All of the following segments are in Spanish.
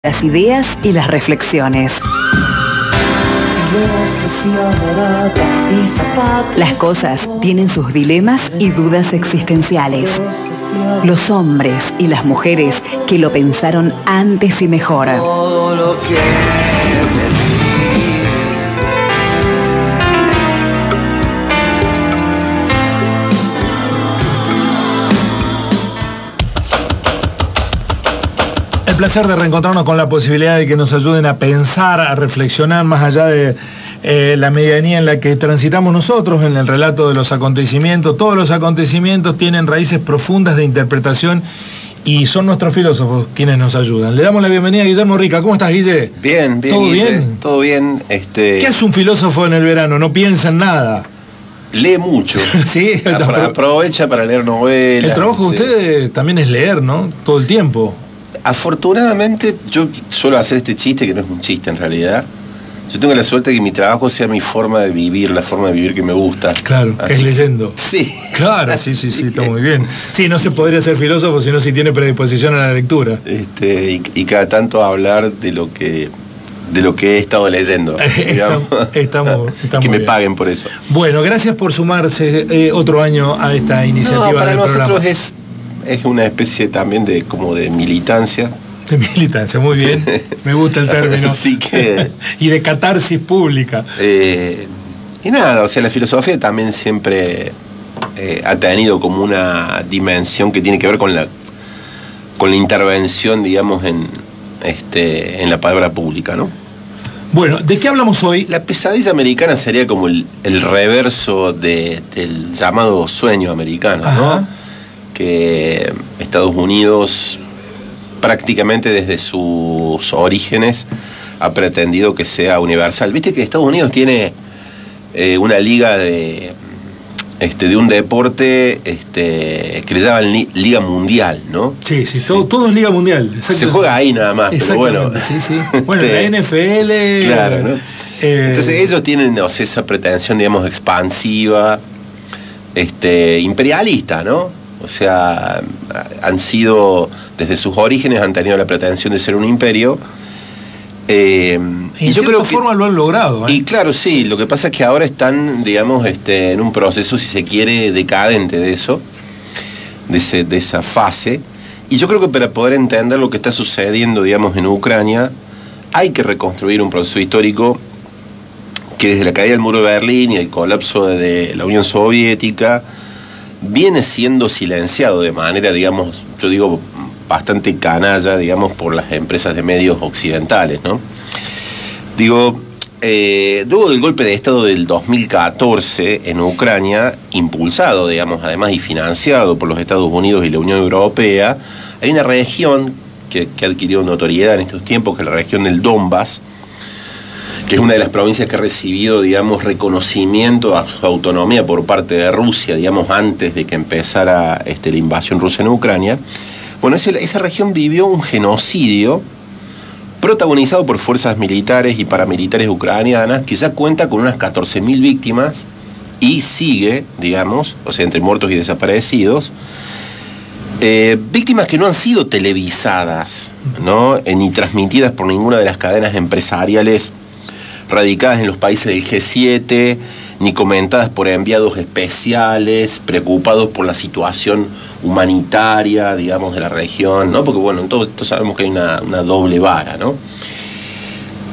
Las ideas y las reflexiones. Las cosas tienen sus dilemas y dudas existenciales. Los hombres y las mujeres que lo pensaron antes y mejor. El placer de reencontrarnos con la posibilidad de que nos ayuden a pensar, a reflexionar más allá de la medianía en la que transitamos nosotros en el relato de los acontecimientos. Todos los acontecimientos tienen raíces profundas de interpretación y son nuestros filósofos quienes nos ayudan. Le damos la bienvenida a Guillermo Rica. ¿Cómo estás, Guille? Bien, bien. ¿Todo Guille, bien? Todo bien. ¿Qué hace un filósofo en el verano? No piensa en nada. Lee mucho. Sí, aprovecha para leer novelas. El trabajo de ustedes también es leer, ¿no? Todo el tiempo. Afortunadamente, yo suelo hacer este chiste, que no es un chiste en realidad. Yo tengo la suerte de que mi trabajo sea mi forma de vivir, la forma de vivir que me gusta. Claro, así es leyendo. Sí. Claro, sí, está muy bien. Sí, no se podría ser filósofo si no si tiene predisposición a la lectura. Y cada tanto hablar de lo que he estado leyendo. Estamos que me bien. paguen por eso. Bueno, gracias por sumarse otro año a esta iniciativa. No, para del nosotros programa. Es una especie también de militancia. De militancia, muy bien. Me gusta el término. Así que... y de catarsis pública. Y nada, o sea, la filosofía también siempre ha tenido como una dimensión que tiene que ver con la intervención, digamos, en la palabra pública, ¿no? Bueno, ¿de qué hablamos hoy? La pesadilla americana sería como el reverso del llamado sueño americano, ¿no? Ajá. Que Estados Unidos prácticamente desde sus orígenes ha pretendido que sea universal. Viste que Estados Unidos tiene una liga de un deporte que le llaman Liga Mundial, ¿no? Sí, todo es Liga Mundial. Se juega ahí nada más, pero bueno. Sí. Bueno, la NFL... Claro, ¿no? Entonces ellos tienen, o sea, esa pretensión, digamos, expansiva, imperialista, ¿no? O sea, han sido, desde sus orígenes, han tenido la pretensión de ser un imperio. Y yo creo que forma lo han logrado. Y claro, sí, lo que pasa es que ahora están, digamos, en un proceso, si se quiere, decadente de eso, de esa fase. Y yo creo que para poder entender lo que está sucediendo, digamos, en Ucrania, hay que reconstruir un proceso histórico que desde la caída del muro de Berlín y el colapso de la Unión Soviética viene siendo silenciado de manera, digamos, yo digo, bastante canalla, digamos, por las empresas de medios occidentales, ¿no? Digo, luego del golpe de Estado del 2014 en Ucrania, impulsado, digamos, además y financiado por los Estados Unidos y la Unión Europea, hay una región que ha adquirido notoriedad en estos tiempos, que es la región del Donbass, que es una de las provincias que ha recibido, digamos, reconocimiento a su autonomía por parte de Rusia, digamos, antes de que empezara la invasión rusa en Ucrania. Bueno, esa región vivió un genocidio protagonizado por fuerzas militares y paramilitares ucranianas, que ya cuenta con unas 14.000 víctimas y sigue, digamos, o sea, entre muertos y desaparecidos, víctimas que no han sido televisadas, ¿no? Ni transmitidas por ninguna de las cadenas empresariales radicadas en los países del G7, ni comentadas por enviados especiales, preocupados por la situación humanitaria, digamos, de la región, ¿no? Porque, bueno, en todo esto sabemos que hay una doble vara, ¿no?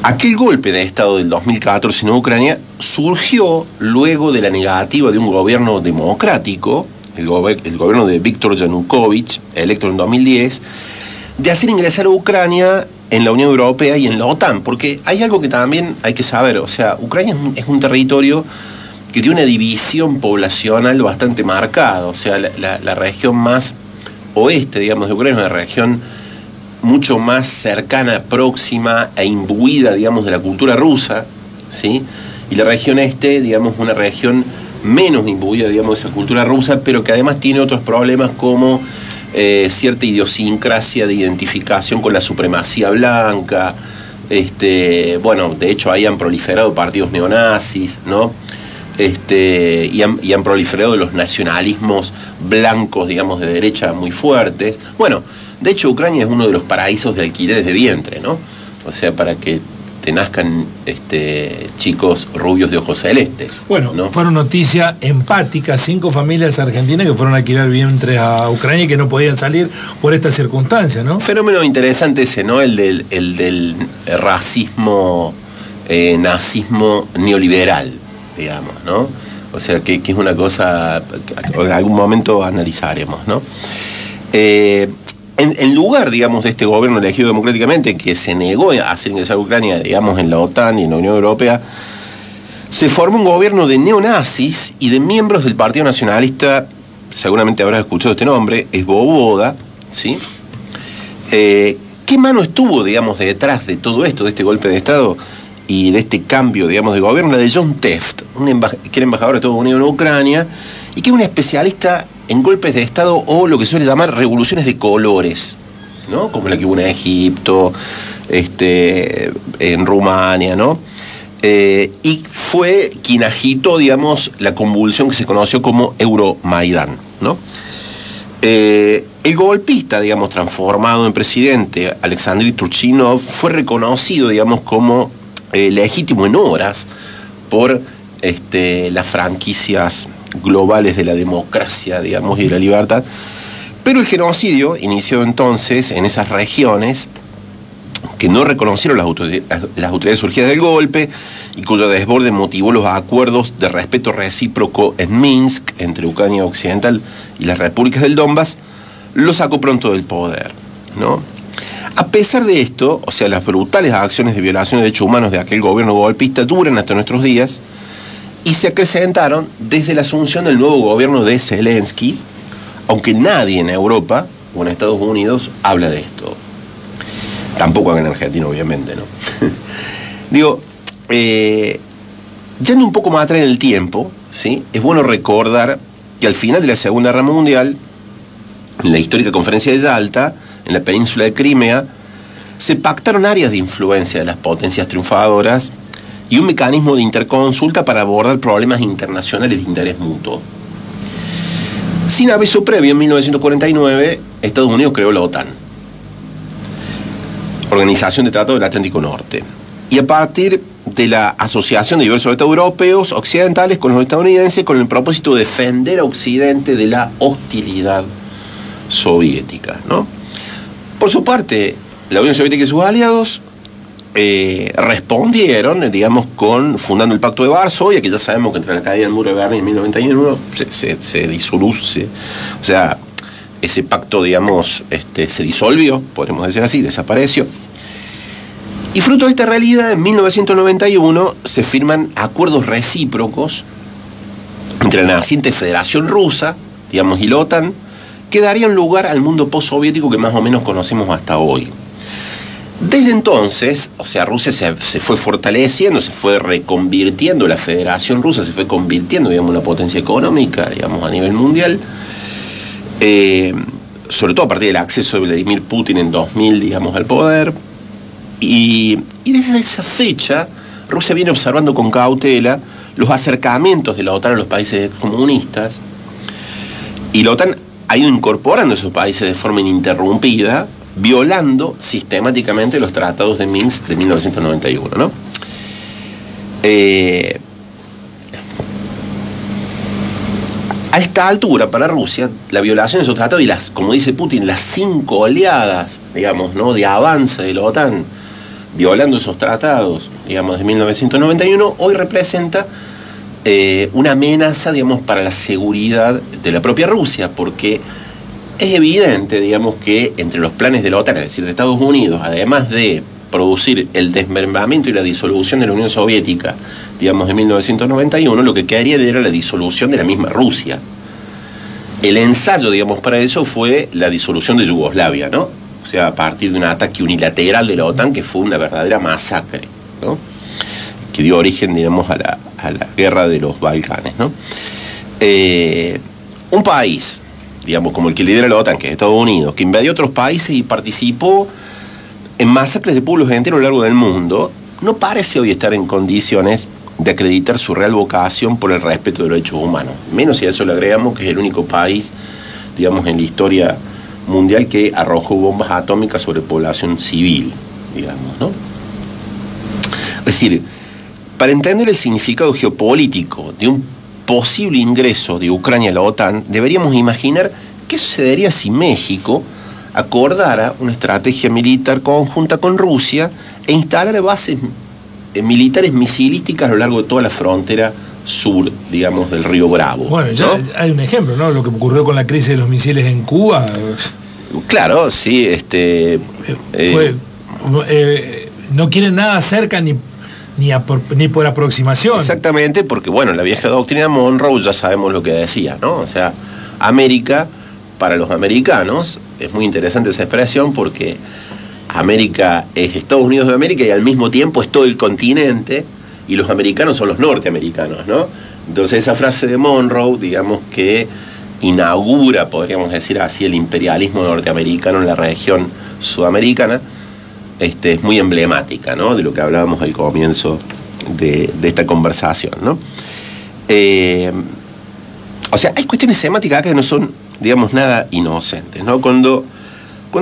Aquel golpe de Estado del 2014 en Ucrania surgió luego de la negativa de un gobierno democrático, el gobierno de Víktor Yanukovych, electo en 2010, de hacer ingresar a Ucrania en la Unión Europea y en la OTAN, porque hay algo que también hay que saber, o sea, Ucrania es un territorio que tiene una división poblacional bastante marcada, o sea, la región más oeste, digamos, de Ucrania es una región mucho más cercana, próxima e imbuida, digamos, de la cultura rusa, ¿sí? Y la región este, digamos, una región menos imbuida, digamos, de esa cultura rusa, pero que además tiene otros problemas como cierta idiosincrasia de identificación con la supremacía blanca. Bueno, de hecho ahí han proliferado partidos neonazis, ¿no? Y han proliferado los nacionalismos blancos, digamos, de derecha muy fuertes. Bueno, De hecho, Ucrania es uno de los paraísos de alquileres de vientre, ¿no? O sea, para que te nazcan chicos rubios de ojos celestes. Bueno, ¿no? Fueron noticia empática, 5 familias argentinas que fueron a alquilar vientres a Ucrania y que no podían salir por esta circunstancia, ¿no? Fenómeno interesante ese, ¿no? El del racismo, nazismo neoliberal, digamos, ¿no? O sea, que es una cosa que en algún momento analizaremos, ¿no? En lugar, digamos, de este gobierno elegido democráticamente que se negó a hacer ingresar a Ucrania, digamos, en la OTAN y en la Unión Europea, se formó un gobierno de neonazis y de miembros del Partido Nacionalista, seguramente habrás escuchado este nombre, Svoboda, ¿sí? ¿Qué mano estuvo, digamos, detrás de todo esto, de este golpe de Estado y de este cambio, digamos, de gobierno? La de John Teft, que era embajador de Estados Unidos en Ucrania y que es un especialista en golpes de Estado o lo que suele llamar revoluciones de colores, ¿no? Como la que hubo en Egipto, en Rumania, ¿no? Y fue quien agitó, digamos, la convulsión que se conoció como Euromaidán, ¿no? El golpista, digamos, transformado en presidente, Alexander Turchinov, fue reconocido, digamos, como legítimo en horas por las franquicias globales de la democracia, digamos, y de la libertad. Pero el genocidio inició entonces en esas regiones que no reconocieron las autoridades surgidas del golpe y cuyo desborde motivó los acuerdos de respeto recíproco en Minsk entre Ucrania Occidental y las repúblicas del Donbass, lo sacó pronto del poder, ¿no? A pesar de esto, o sea, las brutales acciones de violación de derechos humanos de aquel gobierno golpista duran hasta nuestros días y se acrecentaron desde la asunción del nuevo gobierno de Zelensky, aunque nadie en Europa o en Estados Unidos habla de esto. Tampoco acá en Argentina, obviamente, ¿no? Digo, yendo un poco más atrás en el tiempo, ¿sí? Es bueno recordar que al final de la Segunda Guerra Mundial, en la histórica conferencia de Yalta, en la península de Crimea, se pactaron áreas de influencia de las potencias triunfadoras y un mecanismo de interconsulta para abordar problemas internacionales de interés mutuo. Sin aviso previo, en 1949, Estados Unidos creó la OTAN, Organización de Tratado del Atlántico Norte, y a partir de la asociación de diversos estados europeos occidentales con los estadounidenses con el propósito de defender a Occidente de la hostilidad soviética, ¿no? Por su parte, la Unión Soviética y sus aliados respondieron, digamos, fundando el Pacto de Varsovia, que ya sabemos que entre la caída del muro de Berlín en 1991 se disoluce, o sea, ese pacto, digamos, se disolvió, podemos decir así, desapareció. Y fruto de esta realidad, en 1991 se firman acuerdos recíprocos entre la naciente Federación Rusa, digamos, y la OTAN, que darían lugar al mundo postsoviético que más o menos conocemos hasta hoy. Desde entonces, o sea, Rusia se fue fortaleciendo, se fue reconvirtiendo, la Federación Rusa se fue convirtiendo, digamos, en una potencia económica, digamos, a nivel mundial, sobre todo a partir del acceso de Vladimir Putin en 2000, digamos, al poder, y desde esa fecha Rusia viene observando con cautela los acercamientos de la OTAN a los países comunistas, y la OTAN ha ido incorporando a esos países de forma ininterrumpida, violando sistemáticamente los tratados de Minsk de 1991, ¿no? A esta altura, para Rusia, la violación de esos tratados y como dice Putin, las 5 oleadas, digamos, ¿no?, de avance de la OTAN, violando esos tratados, digamos, de 1991, hoy representa una amenaza, digamos, para la seguridad de la propia Rusia, porque es evidente, digamos, que entre los planes de la OTAN, es decir, de Estados Unidos, además de producir el desmembramiento y la disolución de la Unión Soviética, digamos, de 1991, lo que quedaría era la disolución de la misma Rusia. El ensayo, digamos, para eso fue la disolución de Yugoslavia, ¿no? O sea, a partir de un ataque unilateral de la OTAN que fue una verdadera masacre, ¿no? Que dio origen, digamos, a la guerra de los Balcanes, ¿no? Un país, digamos, como el que lidera la OTAN, que es Estados Unidos, que invadió otros países y participó en masacres de pueblos enteros a lo largo del mundo, no parece hoy estar en condiciones de acreditar su real vocación por el respeto de los derechos humanos. Menos si a eso le agregamos que es el único país, digamos, en la historia mundial que arrojó bombas atómicas sobre población civil, digamos, ¿no? Es decir, para entender el significado geopolítico de un posible ingreso de Ucrania a la OTAN, deberíamos imaginar qué sucedería si México acordara una estrategia militar conjunta con Rusia e instalara bases militares misilísticas a lo largo de toda la frontera sur, digamos, del río Bravo. Bueno, ya, ¿no? Hay un ejemplo, ¿no? Lo que ocurrió con la crisis de los misiles en Cuba. Claro, sí, no quieren nada cerca ni por aproximación. Exactamente, porque bueno, la vieja doctrina Monroe ya sabemos lo que decía, ¿no? O sea, América, para los americanos, es muy interesante esa expresión porque América es Estados Unidos de América y al mismo tiempo es todo el continente y los americanos son los norteamericanos, ¿no? Entonces esa frase de Monroe, digamos que inaugura, podríamos decir así, el imperialismo norteamericano en la región sudamericana, es muy emblemática, ¿no? De lo que hablábamos al comienzo de esta conversación, ¿no? O sea, hay cuestiones semánticas acá que no son, digamos, nada inocentes, ¿no? Cuando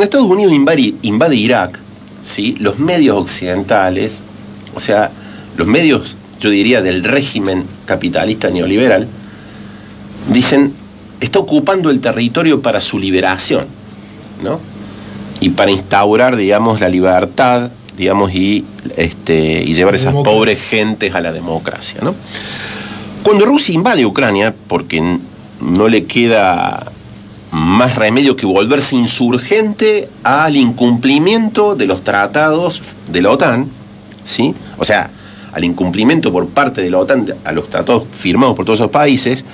Estados Unidos invade Irak, ¿sí? Los medios occidentales, o sea, los medios, yo diría, del régimen capitalista neoliberal, dicen, está ocupando el territorio para su liberación, ¿no? Y para instaurar, digamos, la libertad, digamos, y llevar esas pobres gentes a la democracia, ¿no? Cuando Rusia invade Ucrania, porque no le queda más remedio que volverse insurgente al incumplimiento de los tratados de la OTAN, ¿sí? O sea, al incumplimiento por parte de la OTAN a los tratados firmados por todos esos países,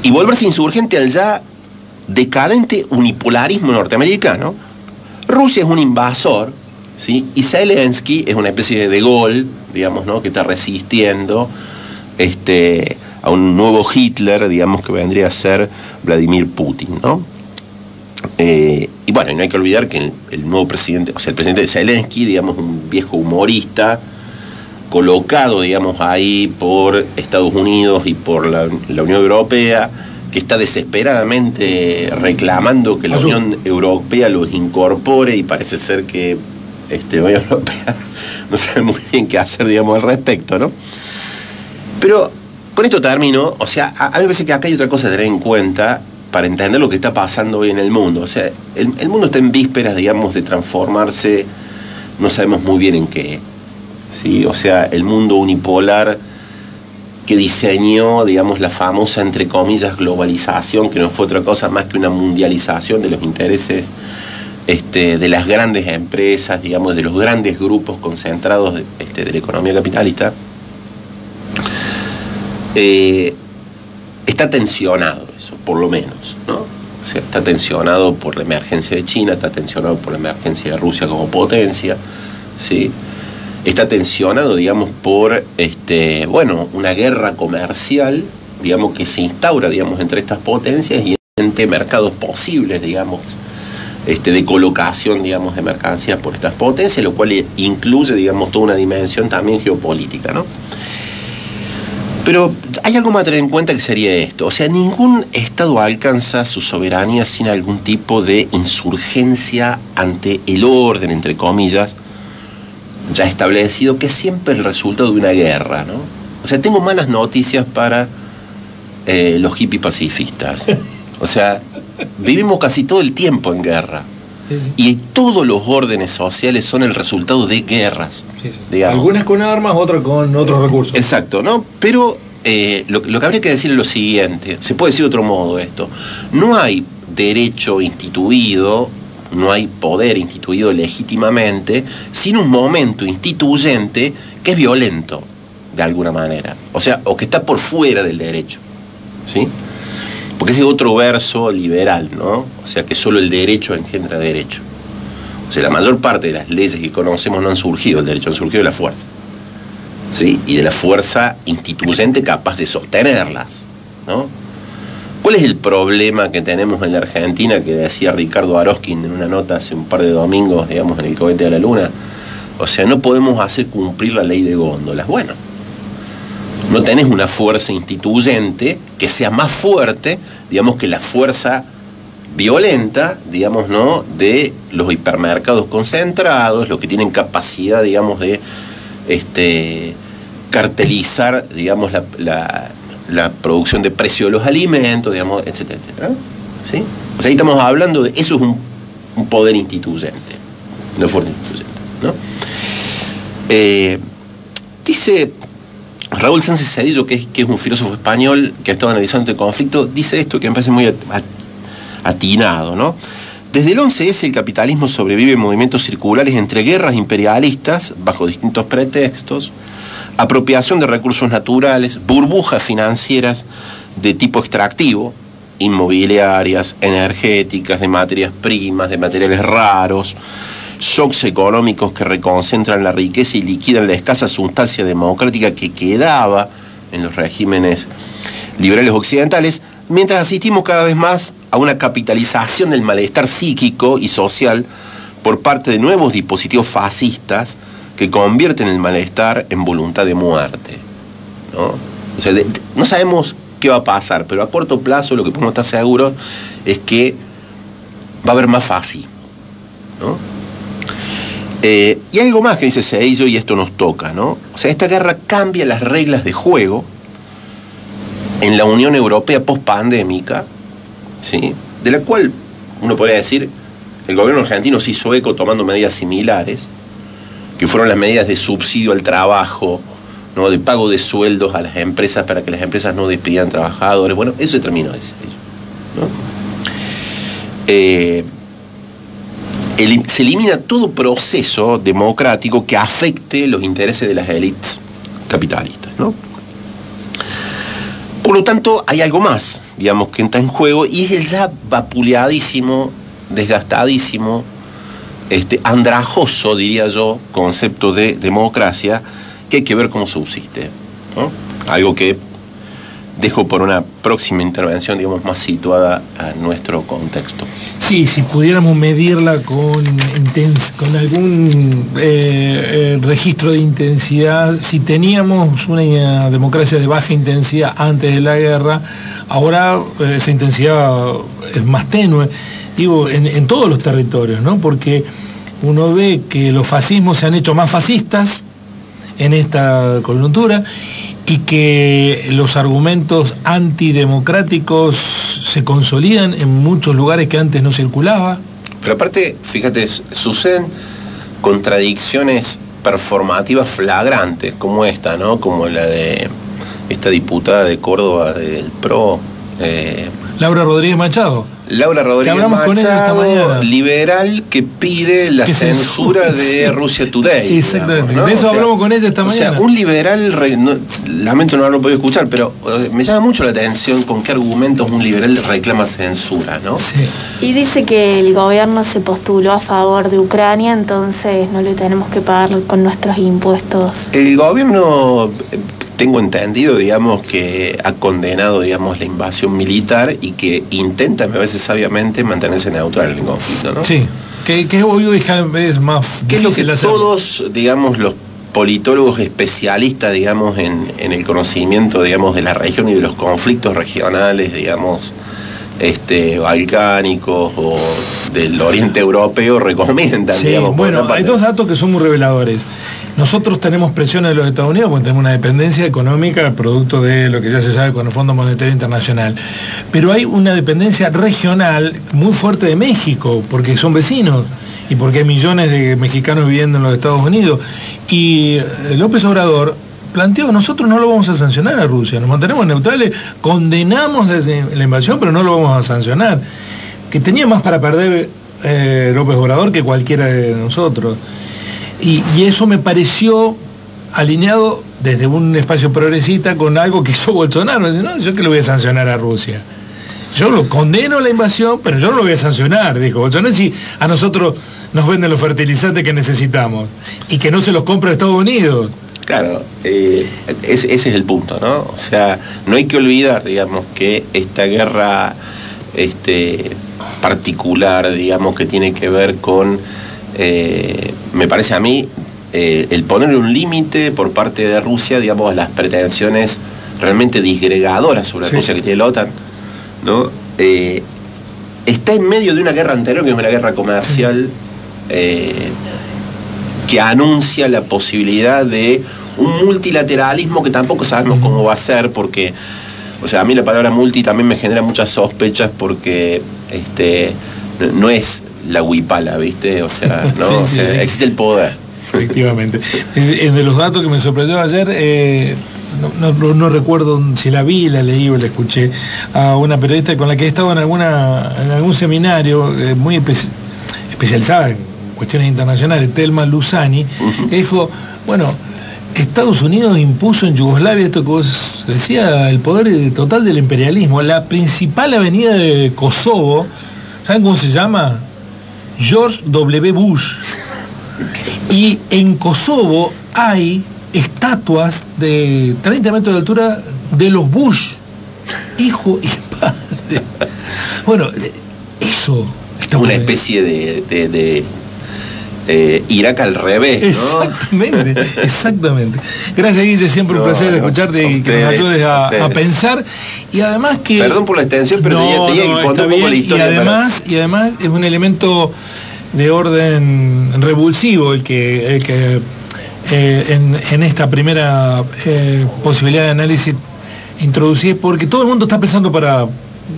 y volverse insurgente al ya decadente unipolarismo norteamericano. Rusia es un invasor, ¿sí? Y Zelensky es una especie de Gaulle, digamos, ¿no? Que está resistiendo a un nuevo Hitler, digamos, que vendría a ser Vladimir Putin, ¿no? Y bueno, no hay que olvidar que el nuevo presidente, o sea, el presidente Zelensky, digamos, un viejo humorista, colocado, digamos, ahí por Estados Unidos y por la Unión Europea, que está desesperadamente reclamando que la Unión Europea los incorpore, y parece ser que la Unión Europea no sabe muy bien qué hacer, digamos, al respecto, ¿no? Pero con esto termino. O sea, a mí me parece que acá hay otra cosa a tener en cuenta para entender lo que está pasando hoy en el mundo. O sea, el mundo está en vísperas, digamos, de transformarse, no sabemos muy bien en qué, ¿sí? O sea, el mundo unipolar que diseñó, digamos, la famosa, entre comillas, globalización, que no fue otra cosa más que una mundialización de los intereses de las grandes empresas, digamos, de los grandes grupos concentrados de la economía capitalista, está tensionado eso, por lo menos, ¿no? O sea, está tensionado por la emergencia de China, está tensionado por la emergencia de Rusia como potencia, ¿sí? Está tensionado, digamos, por una guerra comercial, digamos, que se instaura, digamos, entre estas potencias y entre mercados posibles, digamos, de colocación, digamos, de mercancías por estas potencias, lo cual incluye, digamos, toda una dimensión también geopolítica, ¿no? Pero hay algo más a tener en cuenta, que sería esto. O sea, ningún Estado alcanza su soberanía sin algún tipo de insurgencia ante el orden, entre comillas, ya establecido, que es siempre el resultado de una guerra, ¿no? O sea, tengo malas noticias para los hippies pacifistas. O sea, vivimos casi todo el tiempo en guerra. Sí. Y todos los órdenes sociales son el resultado de guerras. Sí, sí. Digamos. Algunas con armas, otras con otros recursos. Exacto, ¿no? Pero lo que habría que decir es lo siguiente. Se puede decir de otro modo esto. No hay derecho instituido, no hay poder instituido legítimamente sin un momento instituyente que es violento, de alguna manera. O sea, o que está por fuera del derecho, ¿sí? Porque ese es otro verso liberal, ¿no? O sea, que solo el derecho engendra derecho. O sea, la mayor parte de las leyes que conocemos no han surgido del derecho, han surgido de la fuerza, ¿sí? Y de la fuerza instituyente capaz de sostenerlas, ¿no? ¿Cuál es el problema que tenemos en la Argentina, que decía Ricardo Aroskin en una nota hace un par de domingos, digamos, en el cohete de la luna? O sea, no podemos hacer cumplir la ley de góndolas. Bueno, no tenés una fuerza instituyente que sea más fuerte, digamos, que la fuerza violenta, digamos, ¿no?, de los hipermercados concentrados, los que tienen capacidad, digamos, de cartelizar, digamos, la producción de precio de los alimentos, digamos, etcétera, etcétera. ¿Sí? O sea, ahí estamos hablando de eso, es un poder instituyente, no fuerte instituyente, ¿no? Dice Raúl Sánchez Sedillo, que es un filósofo español que ha estado analizando este conflicto, dice esto que me parece muy atinado, ¿no? Desde el 11S el capitalismo sobrevive en movimientos circulares entre guerras imperialistas bajo distintos pretextos, apropiación de recursos naturales, burbujas financieras de tipo extractivo, inmobiliarias, energéticas, de materias primas, de materiales raros, shocks económicos que reconcentran la riqueza y liquidan la escasa sustancia democrática que quedaba en los regímenes liberales occidentales, mientras asistimos cada vez más a una capitalización del malestar psíquico y social por parte de nuevos dispositivos fascistas que convierten el malestar en voluntad de muerte, ¿no? O sea, no sabemos qué va a pasar, pero a corto plazo lo que podemos estar seguros es que va a haber más fascismo, ¿no? Y algo más que dice Sedillo, y esto nos toca, ¿no? O sea, esta guerra cambia las reglas de juego en la Unión Europea post-pandémica, ¿sí?, de la cual uno podría decir el gobierno argentino se hizo eco tomando medidas similares, que fueron las medidas de subsidio al trabajo, ¿no?, de pago de sueldos a las empresas para que las empresas no despidan trabajadores. Bueno, eso se terminó, ¿no? Se elimina todo proceso democrático que afecte los intereses de las élites capitalistas, ¿no? Por lo tanto, hay algo más, digamos, que entra en juego, y es el ya vapuleadísimo, desgastadísimo, andrajoso, diría yo, concepto de democracia, que hay que ver cómo subsiste, ¿no? Algo que dejo por una próxima intervención, digamos, más situada a nuestro contexto. Sí, si pudiéramos medirla con algún registro de intensidad, si teníamos una democracia de baja intensidad antes de la guerra, ahora esa intensidad es más tenue, digo, en todos los territorios, ¿no? Porque uno ve que los fascismos se han hecho más fascistas en esta coyuntura, y que los argumentos antidemocráticos se consolidan en muchos lugares que antes no circulaba. Pero aparte, fíjate, suceden contradicciones performativas flagrantes, como esta, ¿no? Como la de esta diputada de Córdoba del PRO. Laura Rodríguez Machado. Laura Rodríguez Machado, liberal, que pide la censura de Russia Today. Exactamente, digamos, ¿no? De eso hablamos con ella esta mañana. O sea, un liberal, lamento no haberlo podido escuchar, pero me llama mucho la atención con qué argumentos un liberal reclama censura, ¿no? Sí. Y dice que el gobierno se postuló a favor de Ucrania, entonces no le tenemos que pagar con nuestros impuestos. El gobierno, tengo entendido, digamos, que ha condenado, digamos, la invasión militar y que intenta, me parece sabiamente, mantenerse neutral en el conflicto, ¿no? Sí, que hoy cada vez más ¿qué es lo que todos, digamos, los politólogos especialistas, digamos, en el conocimiento, digamos, de la región y de los conflictos regionales, digamos, balcánicos o del oriente europeo recomiendan, sí, digamos? Bueno, hay dos datos que son muy reveladores. Nosotros tenemos presiones de los Estados Unidos porque tenemos una dependencia económica producto de lo que ya se sabe con el Fondo Monetario Internacional. Pero hay una dependencia regional muy fuerte de México, porque son vecinos y porque hay millones de mexicanos viviendo en los Estados Unidos. Y López Obrador planteó, nosotros no lo vamos a sancionar a Rusia, nos mantenemos neutrales, condenamos la invasión, pero no lo vamos a sancionar. Que tenía más para perder López Obrador que cualquiera de nosotros. Y eso me pareció alineado desde un espacio progresista con algo que hizo Bolsonaro. No, yo que lo voy a sancionar a Rusia. Yo lo condeno la invasión, pero yo no lo voy a sancionar, dijo Bolsonaro, si a nosotros nos venden los fertilizantes que necesitamos y que no se los compra Estados Unidos. Claro, ese es el punto, ¿no? O sea, no hay que olvidar, digamos, que esta guerra particular, digamos, que tiene que ver con... me parece a mí el ponerle un límite por parte de Rusia, digamos, a las pretensiones realmente disgregadoras sobre Rusia que tiene la OTAN, ¿no? está en medio de una guerra anterior, que es una guerra comercial, que anuncia la posibilidad de un multilateralismo que tampoco sabemos cómo va a ser, porque, o sea, a mí la palabra multi también me genera muchas sospechas, porque no es la huipala, ¿viste? O sea, ¿no? Sí, o sea, existe el poder. Efectivamente. De los datos que me sorprendió ayer, no recuerdo si la vi, la leí o la escuché, a una periodista con la que he estado en algún seminario muy especializada en cuestiones internacionales, Thelma Luzani, que dijo, bueno, Estados Unidos impuso en Yugoslavia, esto que vos decía, el poder total del imperialismo. La principal avenida de Kosovo, ¿saben cómo se llama? George W. Bush. Y en Kosovo hay estatuas de 30 metros de altura de los Bush, hijo y padre. Bueno, eso está una especie de Irak al revés, ¿no? Exactamente. Gracias, Guille, siempre un placer escucharte y que nos ayudes a pensar. Y además que... Perdón por la extensión, pero tenía que contar un poco la historia. Y además es un elemento de orden revulsivo el que en esta primera posibilidad de análisis introducir, porque todo el mundo está pensando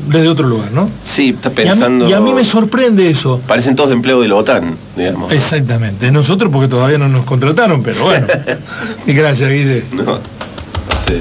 desde otro lugar, ¿no? Sí, está pensando... Y a mí me sorprende eso. Parecen todos de empleo de la OTAN, digamos. Exactamente. Nosotros porque todavía no nos contrataron, pero bueno. Y gracias, Guille. No. Sí.